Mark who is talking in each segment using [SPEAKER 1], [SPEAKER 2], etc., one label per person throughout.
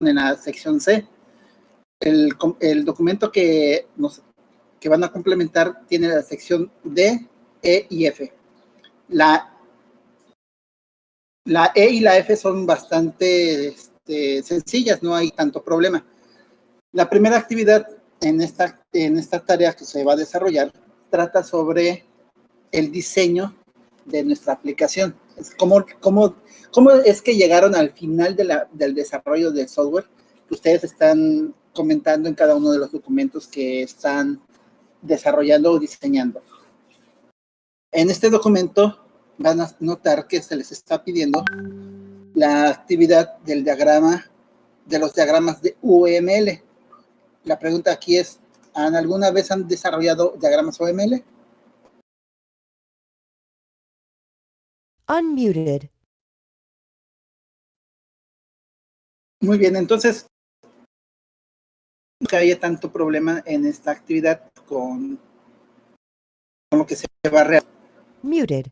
[SPEAKER 1] en la sección C. El documento que van a complementar tiene la sección D, E y F. La E y la F son bastante sencillas, no hay tanto problema. La primera actividad en esta tarea que se va a desarrollar trata sobre el diseño de nuestra aplicación. ¿Cómo es que llegaron al final del desarrollo del software que ustedes están comentando en cada uno de los documentos que están desarrollando o diseñando? En este documento van a notar que se les está pidiendo la actividad del diagrama, de los diagramas de UML. La pregunta aquí es, ¿alguna vez han desarrollado diagramas UML?
[SPEAKER 2] Unmuted.
[SPEAKER 1] Muy bien, entonces, no que haya tanto problema en esta actividad con lo que se va a realizar.
[SPEAKER 2] Muted.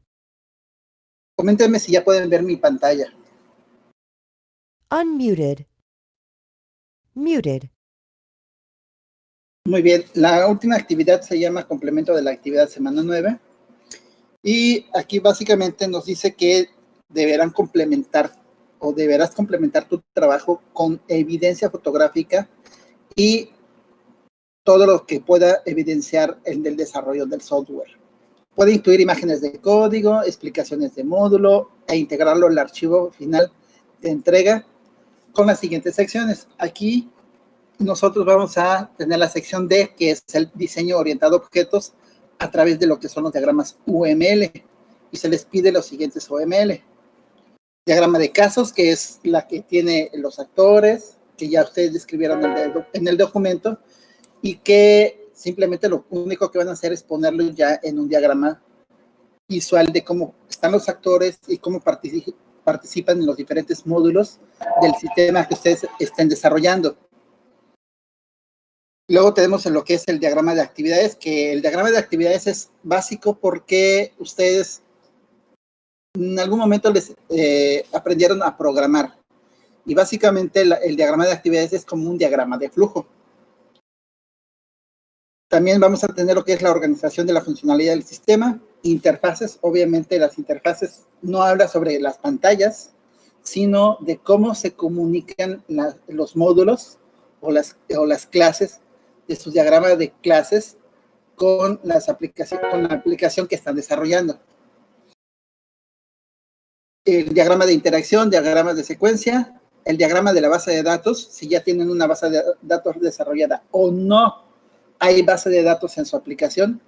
[SPEAKER 1] Coméntenme si ya pueden ver mi pantalla.
[SPEAKER 2] Unmuted. Muted.
[SPEAKER 1] Muy bien, la última actividad se llama complemento de la actividad semana 9. Y aquí básicamente nos dice que deberás complementar tu trabajo con evidencia fotográfica y todo lo que pueda evidenciar el del desarrollo del software. Puede incluir imágenes de código, explicaciones de módulo e integrarlo al archivo final de entrega con las siguientes secciones. Aquí nosotros vamos a tener la sección D, que es el diseño orientado a objetos a través de lo que son los diagramas UML, y se les pide los siguientes UML. Diagrama de casos, que es la que tiene los actores, que ya ustedes describieron en el documento, y que simplemente lo único que van a hacer es ponerlo ya en un diagrama visual de cómo están los actores y cómo participan en los diferentes módulos del sistema que ustedes estén desarrollando. Luego tenemos lo que es el diagrama de actividades, que el diagrama de actividades es básico porque ustedes en algún momento les aprendieron a programar. Y básicamente el diagrama de actividades es como un diagrama de flujo. También vamos a tener lo que es la organización de la funcionalidad del sistema, interfaces. Obviamente las interfaces no habla sobre las pantallas, sino de cómo se comunican los módulos o las clases de sus diagramas de clases con la aplicación que están desarrollando. El diagrama de interacción, diagramas de secuencia, el diagrama de la base de datos, si ya tienen una base de datos desarrollada o no hay base de datos en su aplicación,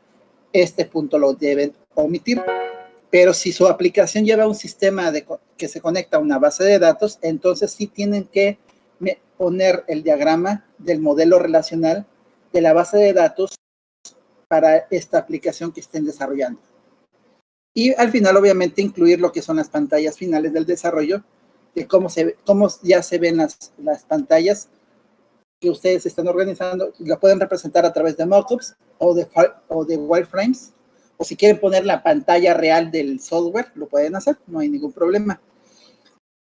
[SPEAKER 1] este punto lo deben omitir. Pero si su aplicación lleva un sistema que se conecta a una base de datos, entonces sí tienen que poner el diagrama del modelo relacional de la base de datos para esta aplicación que estén desarrollando. Y al final, obviamente, incluir lo que son las pantallas finales del desarrollo, de cómo ya se ven las pantallas que ustedes están organizando. Lo pueden representar a través de mockups o de wireframes, o si quieren poner la pantalla real del software, lo pueden hacer, no hay ningún problema.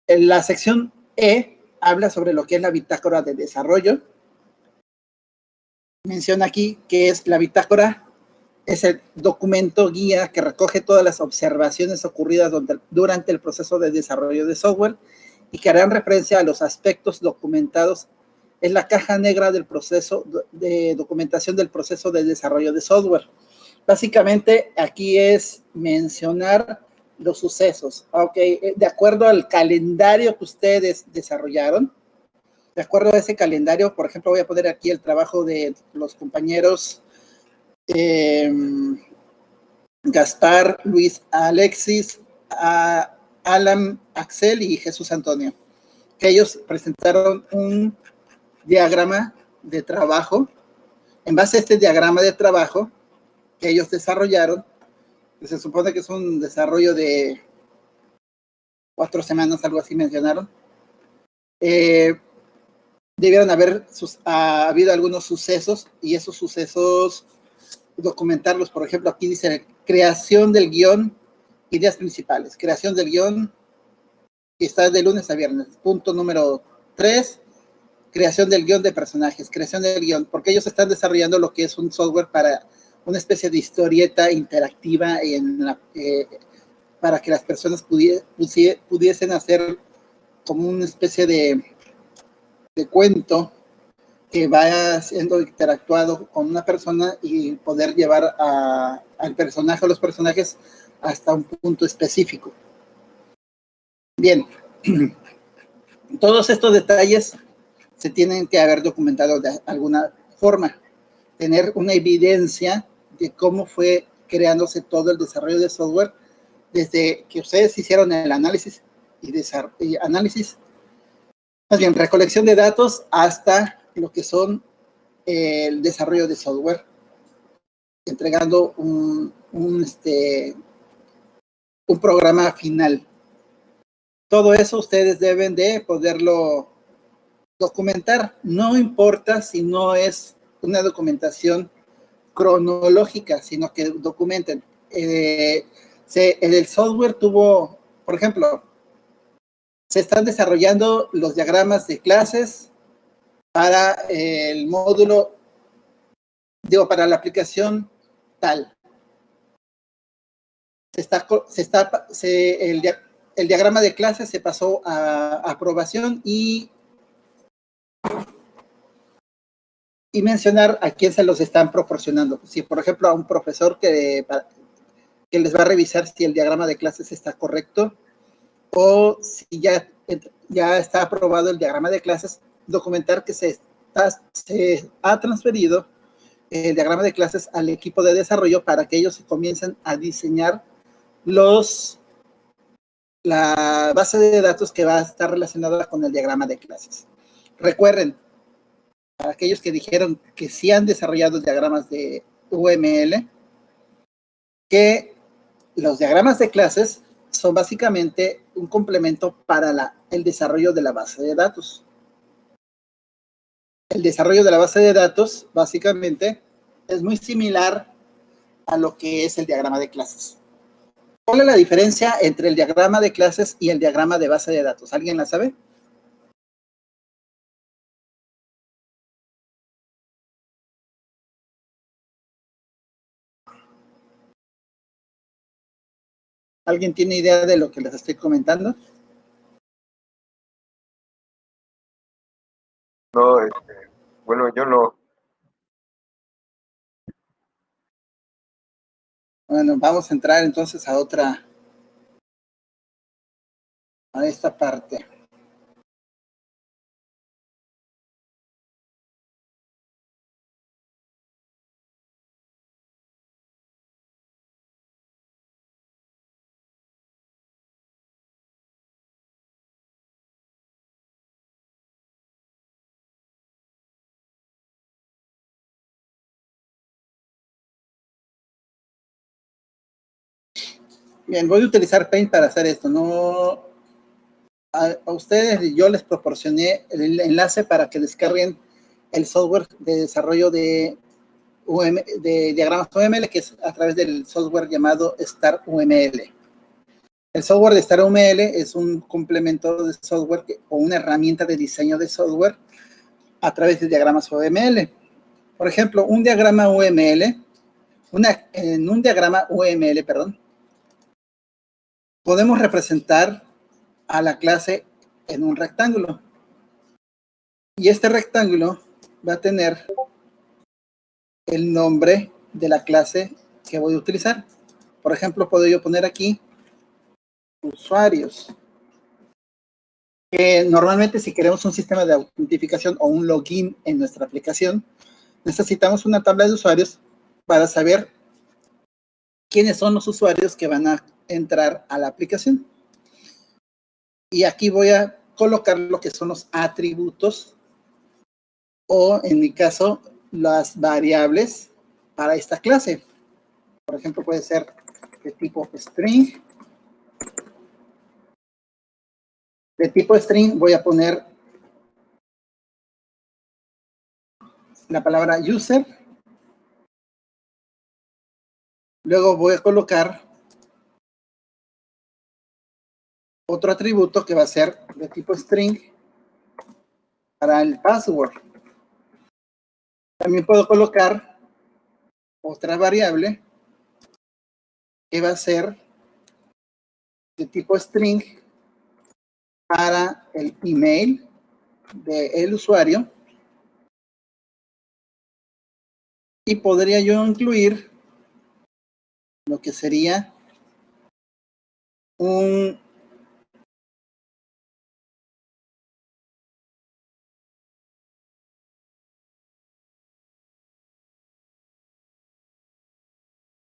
[SPEAKER 1] En la sección E habla sobre lo que es la bitácora de desarrollo. Menciona aquí que es la bitácora, es el documento guía que recoge todas las observaciones ocurridas durante el proceso de desarrollo de software y que harán referencia a los aspectos documentados en la caja negra del proceso de documentación del proceso de desarrollo de software. Básicamente aquí es mencionar los sucesos, de acuerdo al calendario que ustedes desarrollaron. De acuerdo a ese calendario, por ejemplo, voy a poner aquí el trabajo de los compañeros Gaspar, Luis, Alexis, Alan, Axel y Jesús Antonio, que ellos presentaron un diagrama de trabajo. En base a este diagrama de trabajo que ellos desarrollaron, que se supone que es un desarrollo de 4 semanas, algo así mencionaron, debieron haber habido algunos sucesos, y esos sucesos documentarlos. Por ejemplo, aquí dice creación del guión, ideas principales, creación del guión, que está de lunes a viernes. Punto número 3, creación del guión de personajes, creación del guión, porque ellos están desarrollando lo que es un software para una especie de historieta interactiva para que las personas pudiesen hacer como una especie de cuento que vaya siendo interactuado con una persona y poder llevar al personaje o los personajes hasta un punto específico. Bien, todos estos detalles se tienen que haber documentado de alguna forma, tener una evidencia de cómo fue creándose todo el desarrollo de software desde que ustedes hicieron el análisis más bien recolección de datos hasta lo que son el desarrollo de software, entregando un programa final. Todo eso ustedes deben de poderlo documentar, no importa si no es una documentación cronológica, sino que documenten. El software tuvo, por ejemplo, se están desarrollando los diagramas de clases para el módulo, para la aplicación tal. El diagrama de clases se pasó a aprobación y mencionar a quién se los están proporcionando. Si, por ejemplo, a un profesor que les va a revisar si el diagrama de clases está correcto, o si ya está aprobado el diagrama de clases, documentar que se ha transferido el diagrama de clases al equipo de desarrollo para que ellos comiencen a diseñar la base de datos que va a estar relacionada con el diagrama de clases. Recuerden, para aquellos que dijeron que sí han desarrollado diagramas de UML, que los diagramas de clases son básicamente un complemento para el desarrollo de la base de datos. El desarrollo de la base de datos, básicamente, es muy similar a lo que es el diagrama de clases. ¿Cuál es la diferencia entre el diagrama de clases y el diagrama de base de datos? ¿Alguien la sabe? ¿Alguien tiene idea de lo que les estoy comentando?
[SPEAKER 3] No, bueno, yo no.
[SPEAKER 1] Bueno, vamos a entrar entonces a esta parte. Bien, voy a utilizar Paint para hacer esto. No, a ustedes yo les proporcioné el enlace para que descarguen el software de desarrollo de diagramas UML, que es a través del software llamado StarUML. El software de StarUML es un complemento de software o una herramienta de diseño de software a través de diagramas UML. Por ejemplo, un diagrama UML, podemos representar a la clase en un rectángulo. Y este rectángulo va a tener el nombre de la clase que voy a utilizar. Por ejemplo, puedo yo poner aquí usuarios. Normalmente si queremos un sistema de autentificación o un login en nuestra aplicación, necesitamos una tabla de usuarios para saber quiénes son los usuarios que van a entrar a la aplicación. Y aquí voy a colocar lo que son los atributos o, en mi caso, las variables para esta clase. Por ejemplo, puede ser de tipo string. De tipo string voy a poner la palabra user. Luego voy a colocar otro atributo que va a ser de tipo string para el password. También puedo colocar otra variable que va a ser de tipo string para el email del usuario. Y podría yo incluir lo que sería un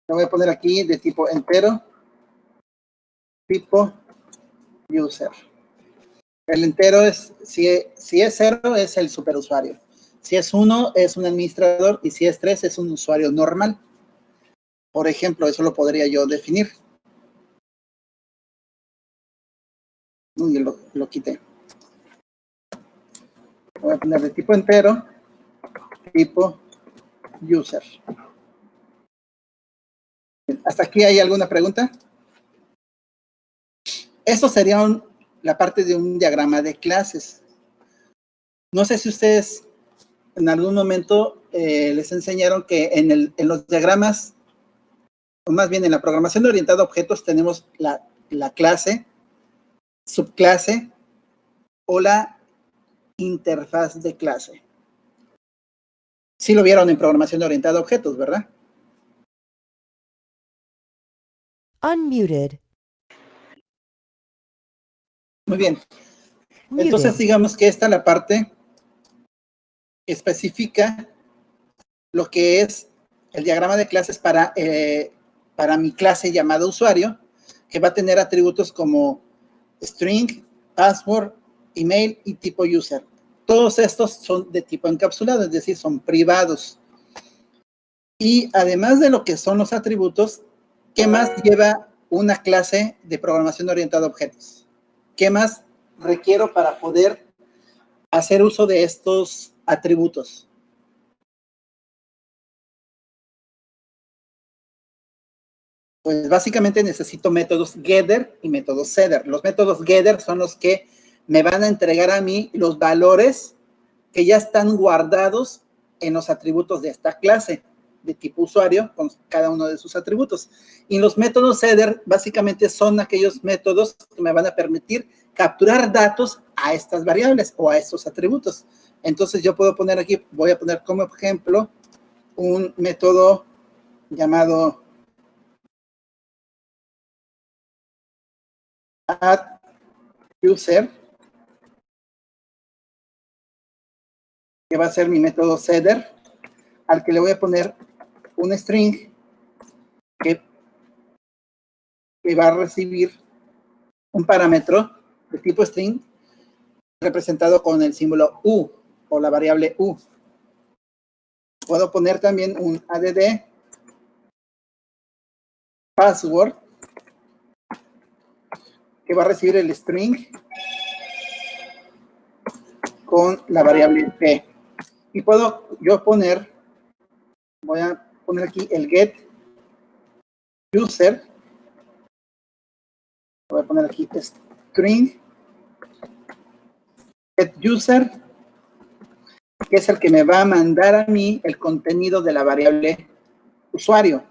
[SPEAKER 1] lo voy a poner aquí de tipo entero, tipo user. El entero es, si es 0 es el superusuario. Si es 1 es un administrador y si es 3 es un usuario normal. Por ejemplo, eso lo podría yo definir. Uy, lo quité. Voy a poner de tipo entero, tipo user. ¿Hasta aquí hay alguna pregunta? Esto sería la parte de un diagrama de clases. No sé si ustedes en algún momento les enseñaron que en los diagramas, o más bien en la programación orientada a objetos, tenemos la clase, subclase o la interfaz de clase. Sí lo vieron en programación orientada a objetos, ¿verdad?
[SPEAKER 2] Unmuted.
[SPEAKER 1] Muy bien.
[SPEAKER 2] Muted.
[SPEAKER 1] Entonces, digamos que esta es la parte que especifica lo que es el diagrama de clases para mi clase llamada usuario, que va a tener atributos como string, password, email y tipo user. Todos estos son de tipo encapsulado, es decir, son privados. Y además de lo que son los atributos, ¿qué más lleva una clase de programación orientada a objetos? ¿Qué más requiero para poder hacer uso de estos atributos? Pues básicamente necesito métodos getter y métodos setter. Los métodos getter son los que me van a entregar a mí los valores que ya están guardados en los atributos de esta clase de tipo usuario con cada uno de sus atributos. Y los métodos setter básicamente son aquellos métodos que me van a permitir capturar datos a estas variables o a estos atributos. Entonces yo puedo poner aquí, voy a poner como ejemplo un método llamado add user, que va a ser mi método setter, al que le voy a poner un string que va a recibir un parámetro de tipo string representado con el símbolo U o la variable U. Puedo poner también un add password que va a recibir el string con la variable P. Y puedo yo poner, voy a poner aquí el get user, voy a poner aquí string get user, que es el que me va a mandar a mí el contenido de la variable usuario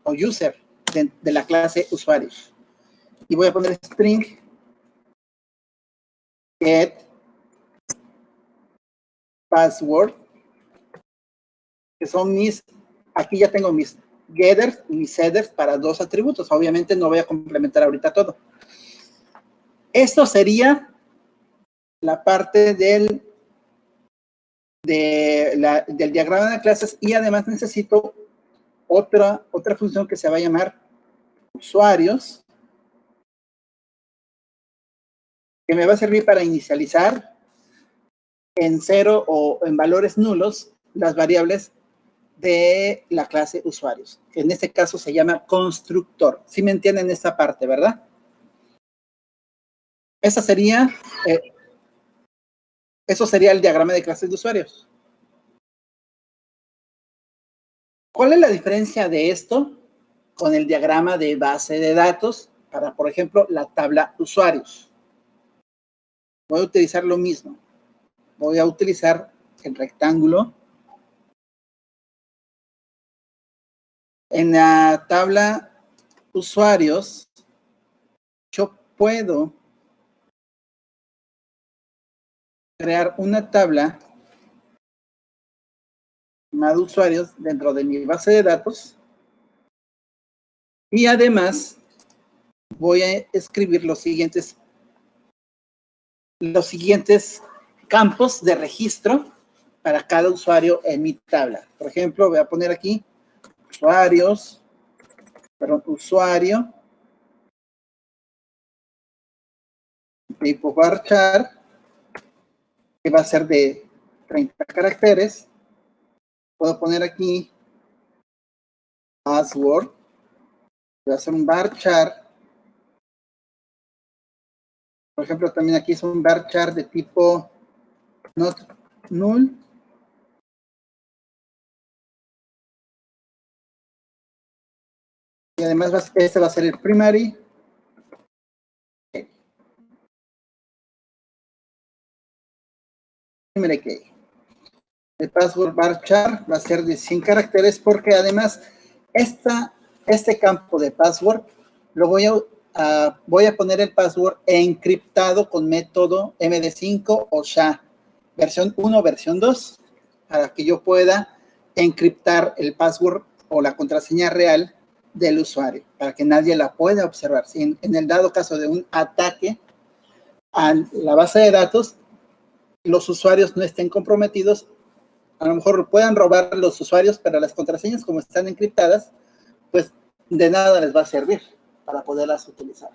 [SPEAKER 1] o user de la clase usuario. Y voy a poner string get password, que son aquí ya tengo mis getters y mis setters para dos atributos. Obviamente no voy a complementar ahorita todo. Esto sería la parte del diagrama de clases y además necesito otra función que se va a llamar usuarios, que me va a servir para inicializar en 0 o en valores nulos las variables de la clase usuarios, que en este caso se llama constructor. ¿Sí me entienden esta parte, verdad? Eso sería el diagrama de clases de usuarios. ¿Cuál es la diferencia de esto con el diagrama de base de datos para, por ejemplo, la tabla usuarios? Voy a utilizar lo mismo. voy a utilizar el rectángulo. En la tabla usuarios, yo puedo crear una tabla llamada usuarios dentro de mi base de datos y además voy a escribir los siguientes campos de registro para cada usuario en mi tabla. Por ejemplo, voy a poner aquí usuario, tipo varchar, que va a ser de 30 caracteres. Puedo poner aquí password, voy a hacer un varchar. Por ejemplo, también aquí es un varchar de tipo not null. Y además este va a ser el primary. Primary key. El password varchar va a ser de 100 caracteres porque además este campo de password lo voy a poner el password encriptado con método MD5 o SHA, versión 1, versión 2, para que yo pueda encriptar el password o la contraseña real del usuario, para que nadie la pueda observar. Si en el dado caso de un ataque a la base de datos, los usuarios no estén comprometidos, a lo mejor puedan robar los usuarios, pero las contraseñas, como están encriptadas, pues de nada les va a servir para poderlas utilizar.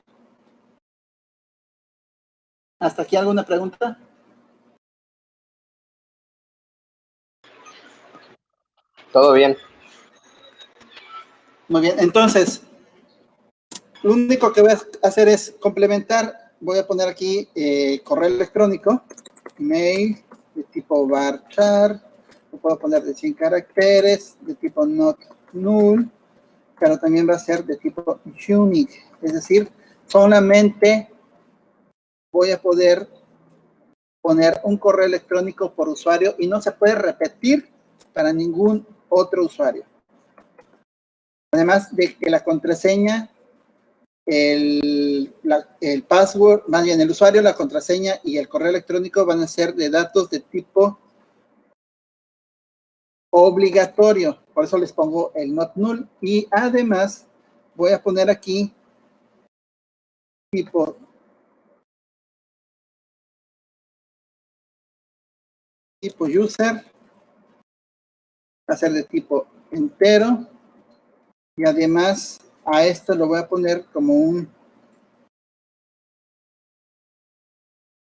[SPEAKER 1] ¿Hasta aquí alguna pregunta?
[SPEAKER 3] Todo bien.
[SPEAKER 1] Muy bien, entonces, lo único que voy a hacer es complementar. Voy a poner aquí correo electrónico, mail, de tipo varchar, lo puedo poner de 100 caracteres, de tipo not null, pero también va a ser de tipo unique, es decir, solamente voy a poder poner un correo electrónico por usuario y no se puede repetir para ningún otro usuario. Además de que la contraseña, el password, más bien el usuario, la contraseña y el correo electrónico van a ser de datos de tipo obligatorio. Por eso les pongo el not null. Y además voy a poner aquí tipo user, va a ser de tipo entero. Y además a esto lo voy a poner como me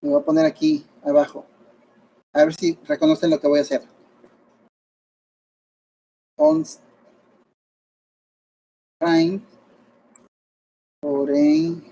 [SPEAKER 1] voy a poner aquí abajo. A ver si reconocen lo que voy a hacer. Constraint foreign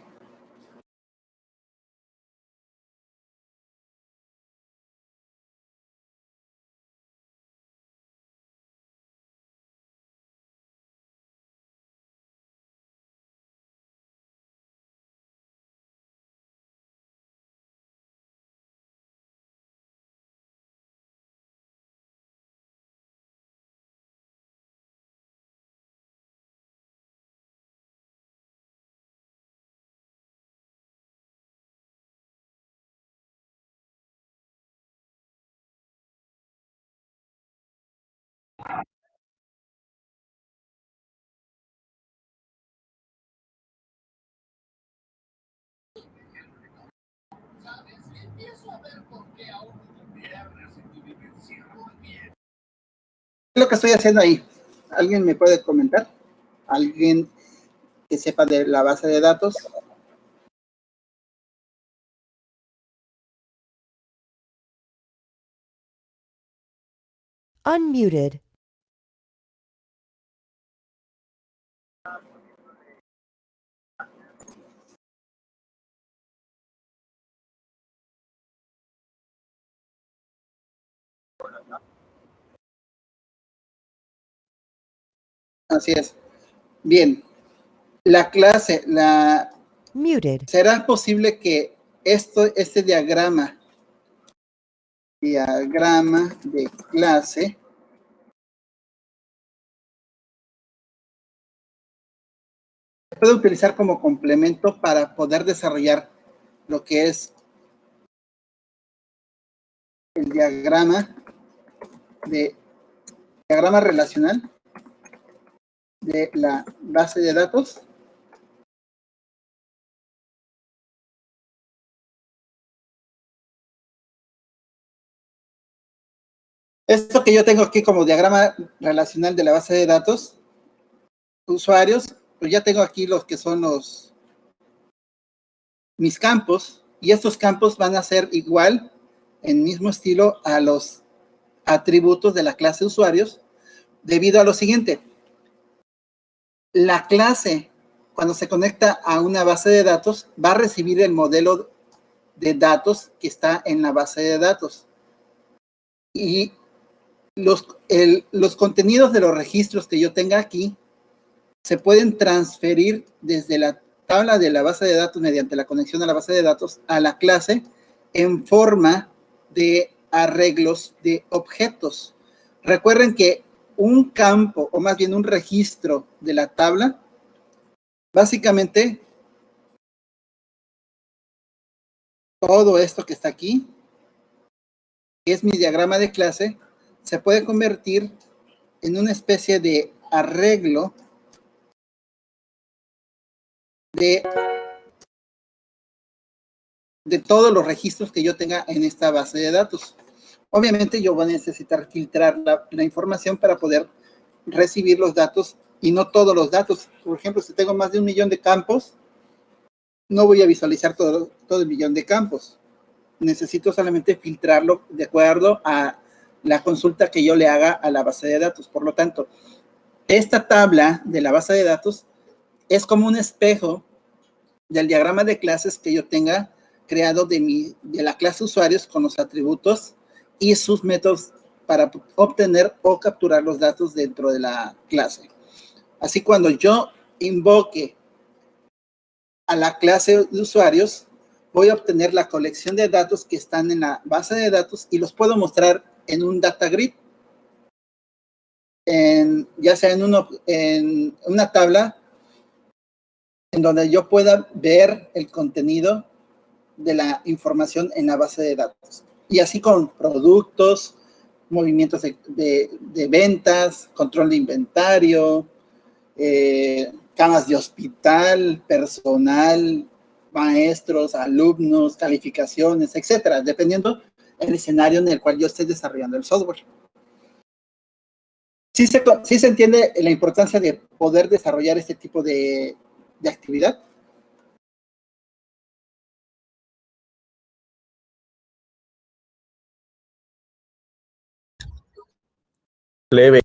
[SPEAKER 1] ¿Qué es lo que estoy haciendo ahí? ¿Alguien me puede comentar? ¿Alguien que sepa de la base de datos?
[SPEAKER 2] Unmuted.
[SPEAKER 1] Así es. Bien. La clase,
[SPEAKER 2] Muted.
[SPEAKER 1] ¿será posible que este diagrama diagrama de clase se puede utilizar como complemento para poder desarrollar lo que es el diagrama relacional de la base de datos. Esto que yo tengo aquí como diagrama relacional de la base de datos, usuarios, pues ya tengo aquí los que son mis campos, y estos campos van a ser igual, en mismo estilo, a los atributos de la clase usuarios, debido a lo siguiente. La clase, cuando se conecta a una base de datos, va a recibir el modelo de datos que está en la base de datos. Y los contenidos de los registros que yo tenga aquí se pueden transferir desde la tabla de la base de datos mediante la conexión a la base de datos a la clase en forma de arreglos de objetos. Recuerden que un campo, o más bien un registro de la tabla, básicamente todo esto que está aquí, que es mi diagrama de clase, se puede convertir en una especie de arreglo de todos los registros que yo tenga en esta base de datos. Obviamente yo voy a necesitar filtrar la información para poder recibir los datos y no todos los datos. Por ejemplo, si tengo más de 1 millón de campos, no voy a visualizar todo el millón de campos. Necesito solamente filtrarlo de acuerdo a la consulta que yo le haga a la base de datos. Por lo tanto, esta tabla de la base de datos es como un espejo del diagrama de clases que yo tenga creado de la clase usuarios con los atributos y sus métodos para obtener o capturar los datos dentro de la clase. Así, cuando yo invoque a la clase de usuarios, voy a obtener la colección de datos que están en la base de datos y los puedo mostrar en un data grid, ya sea en una tabla en donde yo pueda ver el contenido de la información en la base de datos. Y así con productos, movimientos de ventas, control de inventario, camas de hospital, personal, maestros, alumnos, calificaciones, etcétera, dependiendo del escenario en el cual yo esté desarrollando el software. ¿Sí se entiende la importancia de poder desarrollar este tipo de actividad?
[SPEAKER 3] Leve.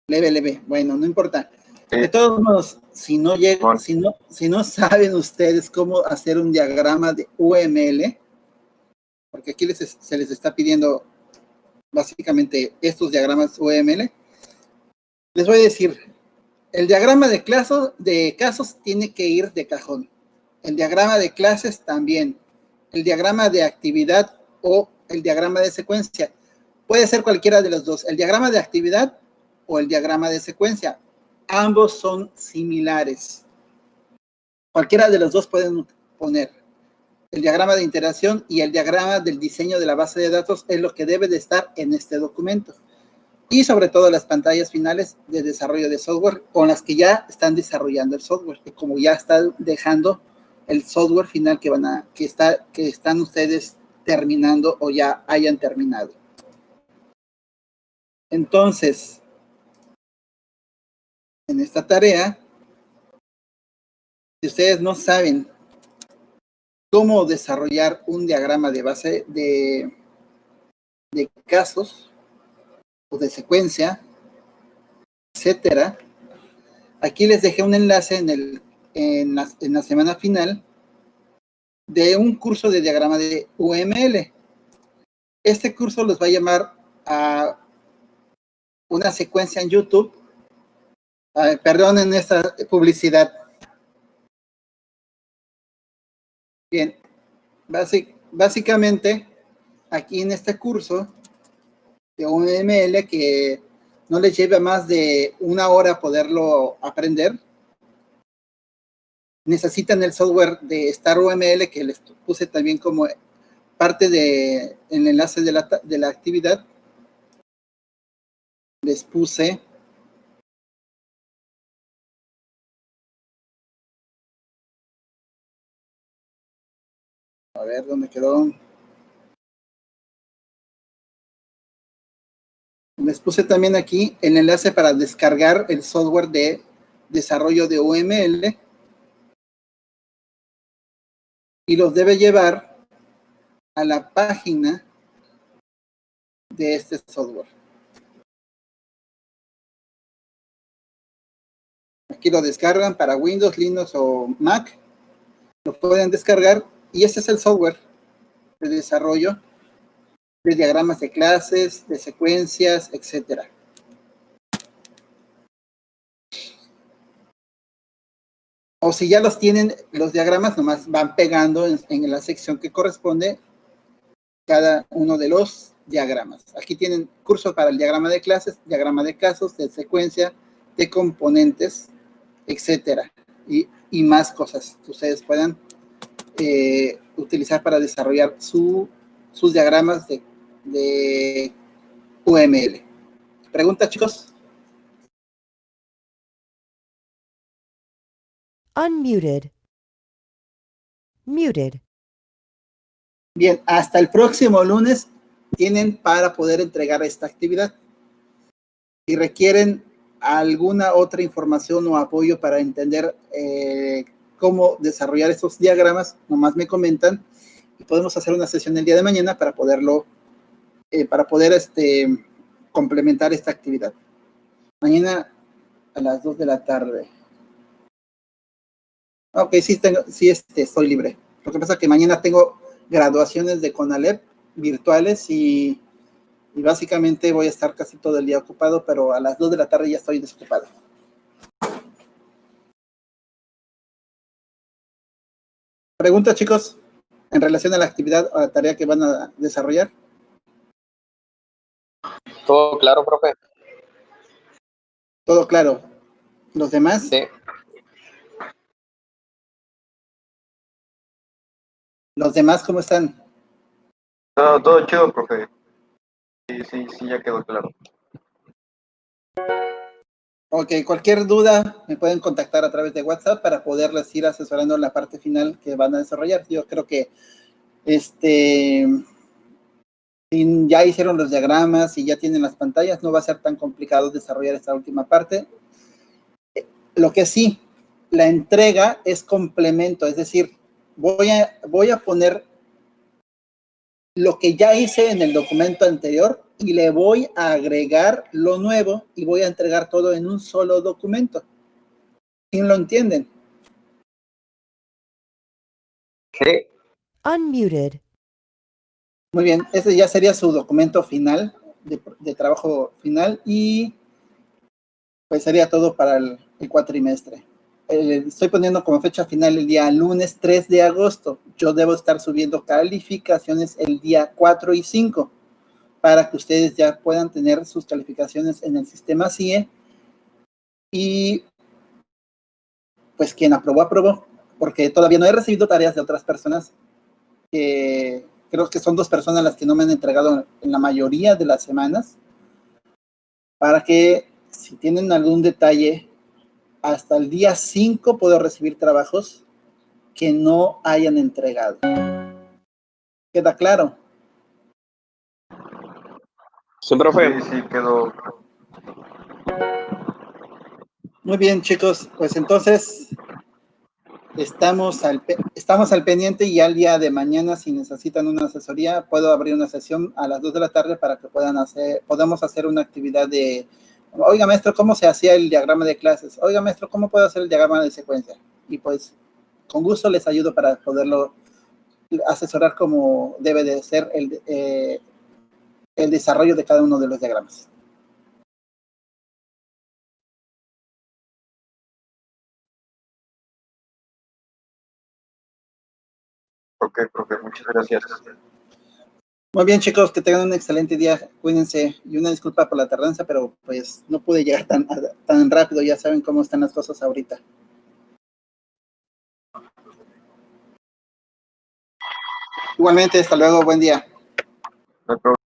[SPEAKER 1] Leve. Bueno, no importa. De todos modos, si no saben ustedes cómo hacer un diagrama de UML, porque aquí se les está pidiendo básicamente estos diagramas UML, les voy a decir, el diagrama de casos tiene que ir de cajón. El diagrama de clases también. El diagrama de actividad o el diagrama de secuencia. Puede ser cualquiera de los dos. El diagrama de actividad o el diagrama de secuencia. Ambos son similares. Cualquiera de los dos pueden poner. El diagrama de interacción y el diagrama del diseño de la base de datos es lo que debe de estar en este documento. Y sobre todo las pantallas finales de desarrollo de software con las que ya están desarrollando el software, que como ya están dejando el software final que están ustedes terminando o ya hayan terminado. Entonces, en esta tarea, si ustedes no saben cómo desarrollar un diagrama de base de casos o de secuencia, etcétera, aquí les dejé un enlace en la semana final de un curso de diagrama de UML. Este curso los va a llamar a una secuencia en YouTube. Perdonen esta publicidad. Bien, básicamente aquí en este curso de UML que no les lleve más de 1 hora poderlo aprender, necesitan el software de Star UML que les puse también como parte del enlace de la actividad. Les puse a ver dónde quedó. Les puse también aquí el enlace para descargar el software de desarrollo de UML y los debe llevar a la página de este software. Aquí lo descargan para Windows, Linux o Mac. Lo pueden descargar y este es el software de desarrollo de diagramas de clases, de secuencias, etcétera. O si ya los tienen, los diagramas nomás van pegando en la sección que corresponde cada uno de los diagramas. Aquí tienen cursos para el diagrama de clases, diagrama de casos, de secuencia, de componentes, etcétera. Y más cosas que ustedes puedan utilizar para desarrollar sus diagramas de UML. ¿Preguntas, chicos?
[SPEAKER 2] Unmuted. Muted.
[SPEAKER 1] Bien, hasta el próximo lunes tienen para poder entregar esta actividad. Si requieren alguna otra información o apoyo para entender cómo desarrollar estos diagramas, nomás me comentan y podemos hacer una sesión el día de mañana para poder complementar esta actividad. Mañana a las 2 de la tarde. Ok, sí, estoy libre. Lo que pasa es que mañana tengo graduaciones de CONALEP virtuales y básicamente voy a estar casi todo el día ocupado, pero a las 2 de la tarde ya estoy desocupado. Preguntas, chicos, en relación a la actividad o a la tarea que van a desarrollar.
[SPEAKER 3] Todo claro, profe.
[SPEAKER 1] Todo claro. ¿Los demás?
[SPEAKER 3] Sí.
[SPEAKER 1] ¿Los demás cómo están?
[SPEAKER 4] Todo chido, profe. Sí, ya quedó claro.
[SPEAKER 1] Ok, cualquier duda me pueden contactar a través de WhatsApp para poderles ir asesorando en la parte final que van a desarrollar. Yo creo que si ya hicieron los diagramas y ya tienen las pantallas, no va a ser tan complicado desarrollar esta última parte. Lo que sí, la entrega es complemento, es decir, voy a poner lo que ya hice en el documento anterior y le voy a agregar lo nuevo y voy a entregar todo en un solo documento. ¿Sí lo entienden?
[SPEAKER 3] Sí.
[SPEAKER 2] Unmuted.
[SPEAKER 1] Muy bien, ese ya sería su documento final, de trabajo final, y pues sería todo para el cuatrimestre. Estoy poniendo como fecha final el día lunes 3 de agosto. Yo debo estar subiendo calificaciones el día 4 y 5 para que ustedes ya puedan tener sus calificaciones en el sistema CIE. Y pues quien aprobó, porque todavía no he recibido tareas de otras personas. Creo que son 2 personas las que no me han entregado en la mayoría de las semanas, para que si tienen algún detalle, hasta el día 5 puedo recibir trabajos que no hayan entregado. ¿Queda claro?
[SPEAKER 3] Sí, profe.
[SPEAKER 4] Sí, quedó.
[SPEAKER 1] Muy bien, chicos, pues entonces estamos al pendiente y al día de mañana, si necesitan una asesoría, puedo abrir una sesión a las 2 de la tarde para que podamos hacer una actividad de, oiga, maestro, ¿cómo se hacía el diagrama de clases? Oiga, maestro, ¿cómo puedo hacer el diagrama de secuencia? Y pues con gusto les ayudo para poderlo asesorar como debe de ser el desarrollo de cada uno de los diagramas.
[SPEAKER 4] Ok, profe, muchas gracias.
[SPEAKER 1] Muy bien, chicos, que tengan un excelente día. Cuídense. Y una disculpa por la tardanza, pero pues no pude llegar tan rápido. Ya saben cómo están las cosas ahorita. Igualmente, hasta luego. Buen día.
[SPEAKER 4] No hay problema.